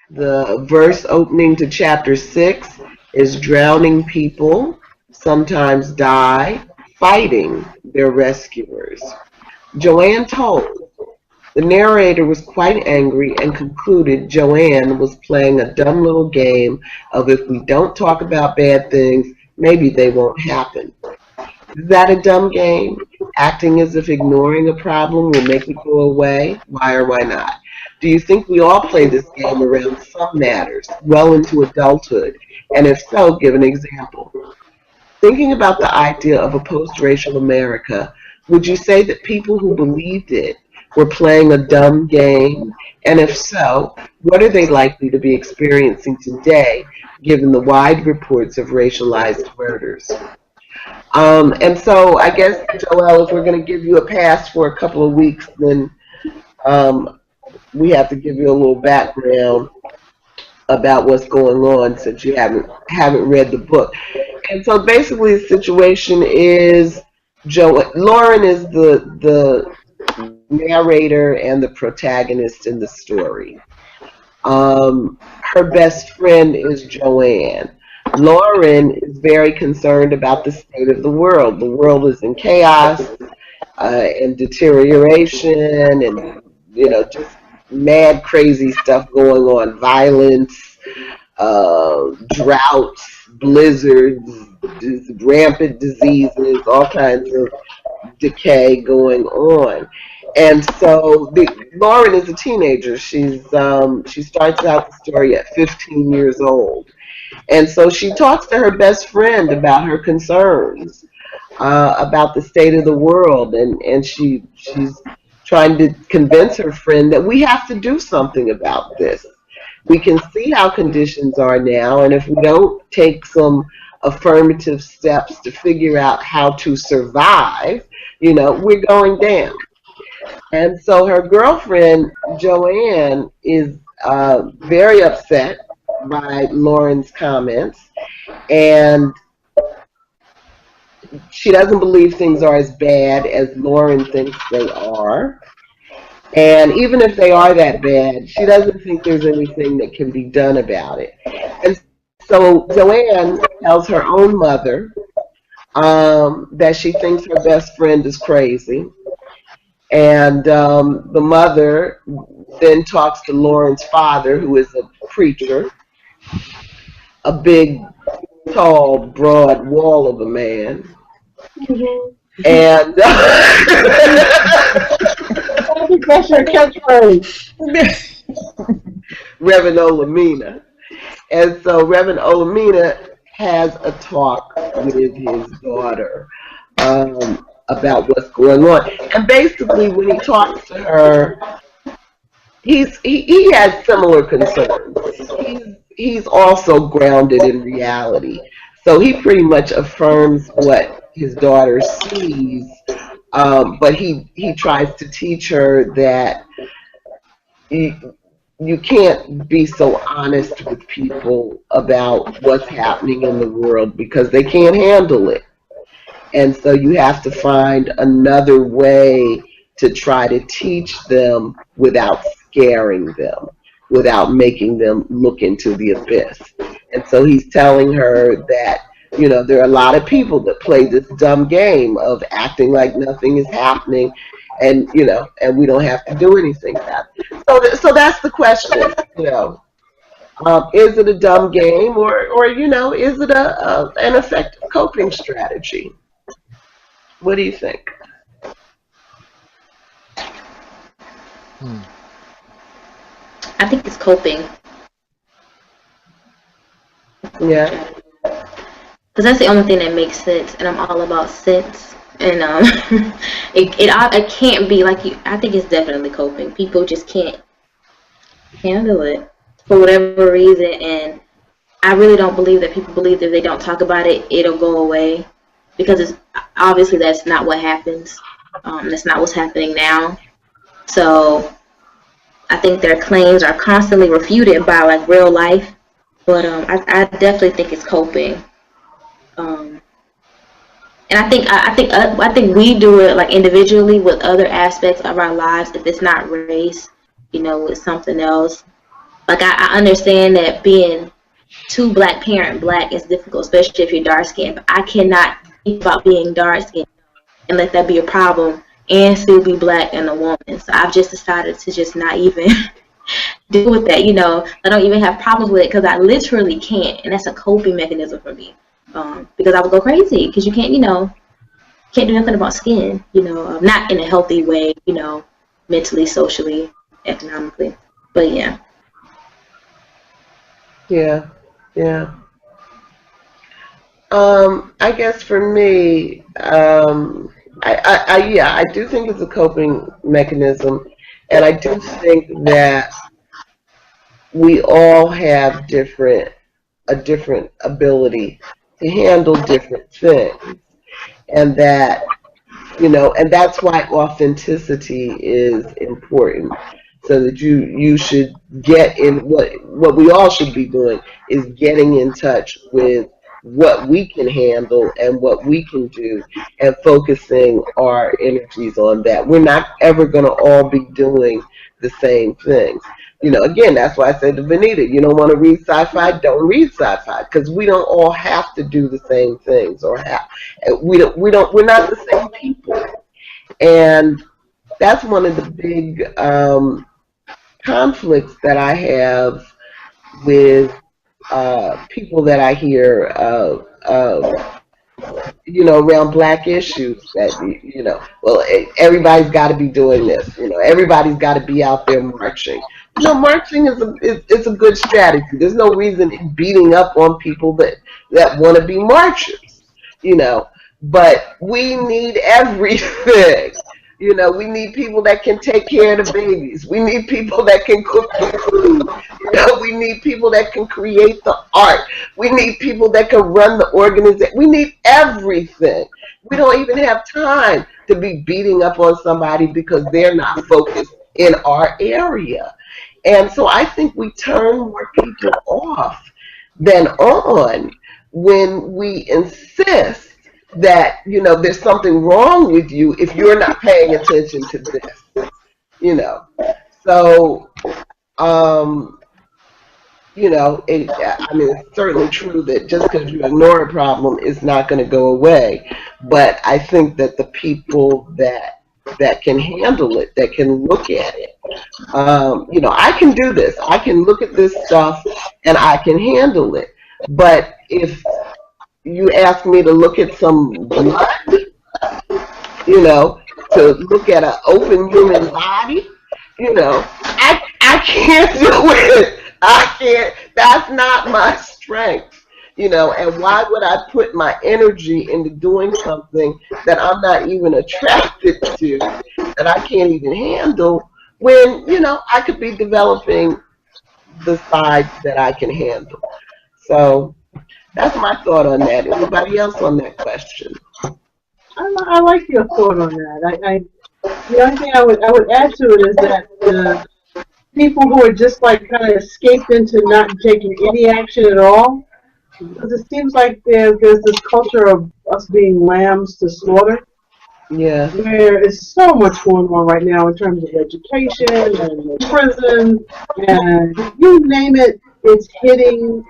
The verse opening to chapter 6 is drowning people sometimes die fighting their rescuers. Joanne told, the narrator was quite angry and concluded Joanne was playing a dumb little game of if we don't talk about bad things, maybe they won't happen. Is that a dumb game? Acting as if ignoring a problem will make it go away? Why or why not? Do you think we all play this game around some matters, well into adulthood? And if so, give an example. Thinking about the idea of a post-racial America, would you say that people who believed it were playing a dumb game? And if so, what are they likely to be experiencing today, given the wide reports of racialized murders? And so I guess, Joelle, if we're going to give you a pass for a couple of weeks, then um, we have to give you a little background about what's going on since you haven't read the book. And so basically the situation is Lauren is the narrator and the protagonist in the story. Her best friend is Joanne. Lauren is very concerned about the state of the world. The world is in chaos and deterioration and, just mad, crazy stuff going on. Violence, droughts, blizzards, rampant diseases, all kinds of decay going on. And so Lauren is a teenager. She starts out the story at 15 years old. And so she talks to her best friend about her concerns about the state of the world, and she's trying to convince her friend that we have to do something about this. We can see how conditions are now, and if we don't take some affirmative steps to figure out how to survive, we're going down. And so her girlfriend, Joanne, is very upset by Lauren's comments, and she doesn't believe things are as bad as Lauren thinks they are. And even if they are that bad, she doesn't think there's anything that can be done about it. And so Joanne tells her own mother that she thinks her best friend is crazy. And the mother then talks to Lauren's father, who is a preacher, a big, tall, broad wall of a man. Mm-hmm. And I think that's your catchphrase. Reverend Olamina. And so Reverend Olamina has a talk with his daughter about what's going on. And basically when he talks to her, he has similar concerns. He's also grounded in reality. So he pretty much affirms what his daughter sees, but he tries to teach her that you can't be so honest with people about what's happening in the world because they can't handle it. And so you have to find another way to try to teach them without scaring them, without making them look into the abyss. And so he's telling her that, there are a lot of people that play this dumb game of acting like nothing is happening, and, and we don't have to do anything about it. So that's the question, is it a dumb game or is it an effective coping strategy? What do you think? I think it's coping. Yeah. Because that's the only thing that makes sense, and I'm all about sense. And it can't be like you. I think it's definitely coping. People just can't handle it for whatever reason, and I really don't believe that people believe that if they don't talk about it, it'll go away. Because it's obviously that's not what happens. That's not what's happening now. So I think their claims are constantly refuted by like real life. But I definitely think it's coping. And I think we do it like individually with other aspects of our lives. If it's not race, it's something else. Like I understand that being two black parent black is difficult, especially if you're dark skinned. But I cannot think about being dark skinned and let that be a problem and still be black and a woman. So I've just decided to just not even deal with that. I don't even have problems with it because I literally can't, and that's a coping mechanism for me. Because I would go crazy because you can't do nothing about skin. Not in a healthy way. Mentally, socially, economically. But yeah. Yeah, yeah. I guess for me, yeah, I do think it's a coping mechanism, and I do think that we all have a different ability to handle different things, and and that's why authenticity is important. So that you should get in what we all should be doing is getting in touch with what we can handle and what we can do and focusing our energies on that. We're not ever going to all be doing the same things. Again, that's why I said to Venita, you don't want to read sci-fi, don't read sci-fi, because we don't all have to do the same things, or we're not the same people. And that's one of the big conflicts that I have with people that I hear around black issues that, well, everybody's got to be doing this. Everybody's got to be out there marching. Marching is a good strategy. There's no reason in beating up on people that want to be marchers, but we need everything. We need people that can take care of the babies. We need people that can cook the food. We need people that can create the art. We need people that can run the organization. We need everything. We don't even have time to be beating up on somebody because they're not focused in our area. And so I think we turn more people off than on when we insist that there's something wrong with you if you're not paying attention to this. So it's certainly true that just because you ignore a problem, it's not going to go away. But I think that the people that can handle it, that can look at it, I can do this. I can look at this stuff and I can handle it. But if you ask me to look at some blood, to look at an open human body, I can't do it. I can't. That's not my strength. And why would I put my energy into doing something that I'm not even attracted to, that I can't even handle, when, I could be developing the sides that I can handle. So that's my thought on that. Anybody else on that question? I like your thought on that. The only thing I would add to it is that the people who are just like kind of escaped into not taking any action at all, because it seems like there's this culture of us being lambs to slaughter. Yeah. There is so much going on right now in terms of education and prison and you name it. It's hitting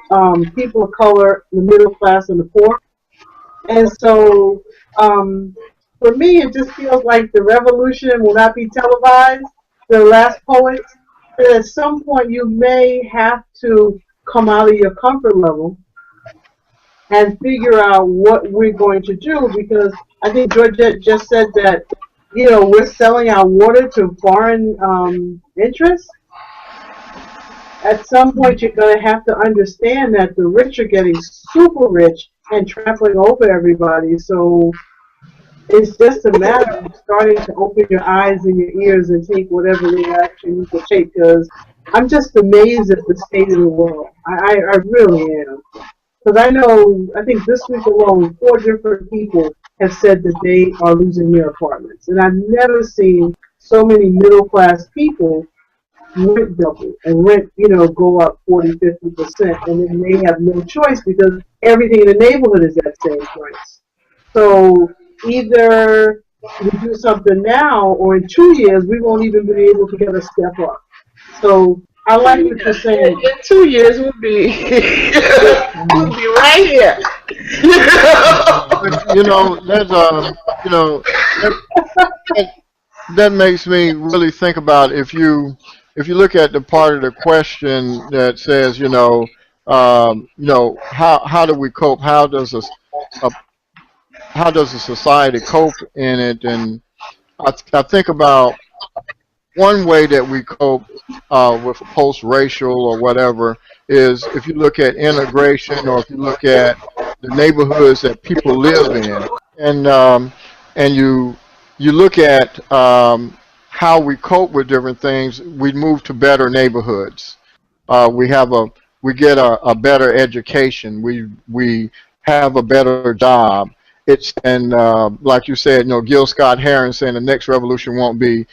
people of color, the middle class, and the poor. And so, for me, it just feels like the revolution will not be televised. The last poets. But at some point, you may have to come out of your comfort level and figure out what we're going to do, because I think Georgette just said that, we're selling our water to foreign interests. At some point, you're going to have to understand that the rich are getting super rich and trampling over everybody. So it's just a matter of starting to open your eyes and your ears and take whatever the action you can take, because I'm just amazed at the state of the world. I really am. Because I think this week alone, 4 different people have said that they are losing their apartments. And I've never seen so many middle-class people rent double and rent, go up 40, 50%. And then they have no choice because everything in the neighborhood is that same price. So either we do something now, or in 2 years, we won't even be able to get a step up. So I like what you're saying. In 2 years we'll be we'll be right here. But you know, that's you know, that, that that makes me really think about if you look at the part of the question that says, how do we cope? A how does a society cope in it? And I think about one way that we cope with post-racial or whatever is if you look at integration or if you look at the neighborhoods that people live in, and you look at how we cope with different things, we move to better neighborhoods. We have we get a better education. We have a better job. It's and like you said, Gil Scott Heron saying the next revolution won't be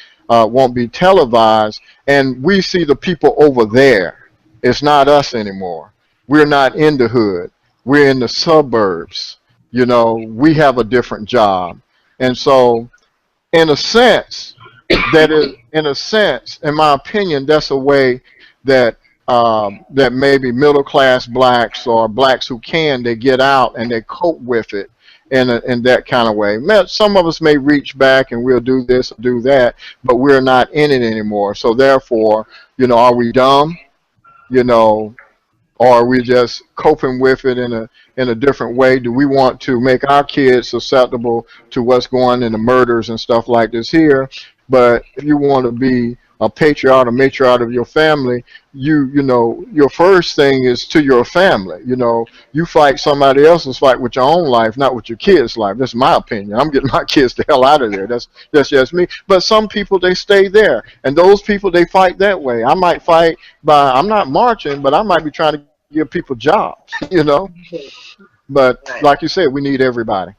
televised, and we see the people over there. It's not us anymore. We're not in the hood. We're in the suburbs. We have a different job, and so in a sense, in my opinion, that's a way that that maybe middle class blacks or blacks who they get out and they cope with it in that kind of way. Some of us may reach back and we'll do this or do that, but we're not in it anymore. So therefore, are we dumb? You know, or are we just coping with it in a different way? Do we want to make our kids susceptible to what's going in the murders and stuff like this here? But if you want to be a patriarch or matriarch of your family, your first thing is to your family. You fight somebody else's fight with your own life, not with your kids' life. That's my opinion. I'm getting my kids the hell out of there. That's just me. But some people, they stay there, and those people, they fight that way. I might fight I'm not marching, but I might be trying to give people jobs. But Right. like you said, we need everybody.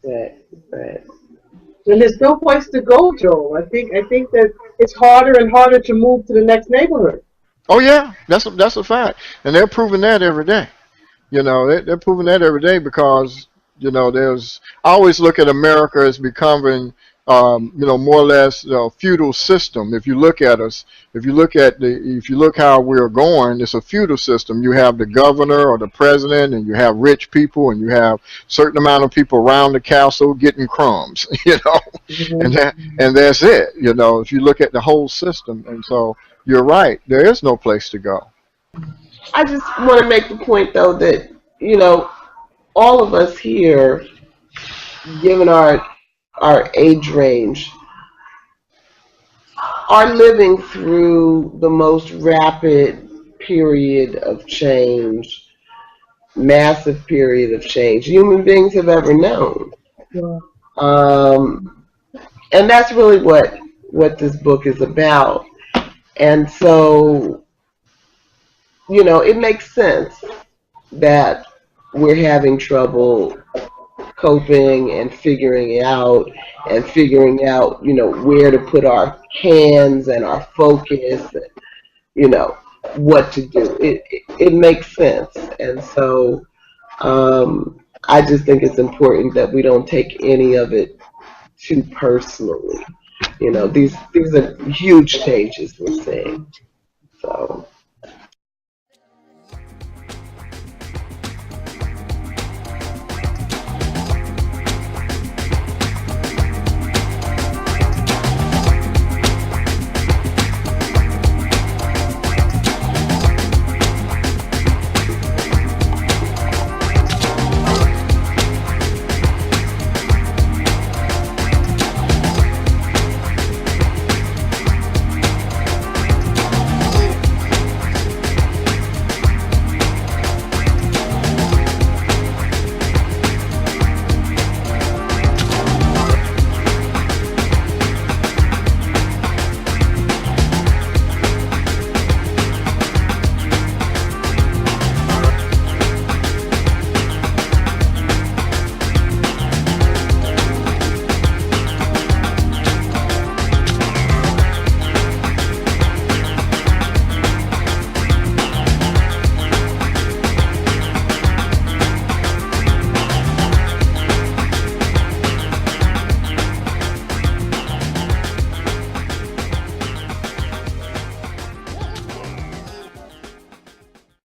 Right. Right. And there's no place to go, Joel. I think that it's harder and harder to move to the next neighborhood. Oh yeah, that's a fact, and they're proving that every day. They're proving that every day because I always look at America as becoming more or less a feudal system. If you look at us, if you look how we're going, it's a feudal system. You have the governor or the president, and you have rich people, and you have certain amount of people around the castle getting crumbs, and that's it. If you look at the whole system, and so you're right, there is no place to go. I just want to make the point though that all of us here, given our age range, are living through the most rapid period of change, massive period of change human beings have ever known. Yeah. And that's really what this book is about. And so, it makes sense that we're having trouble coping and figuring out where to put our hands and our focus and what to do. It makes sense. And so I just think it's important that we don't take any of it too personally. These are huge changes we're seeing. So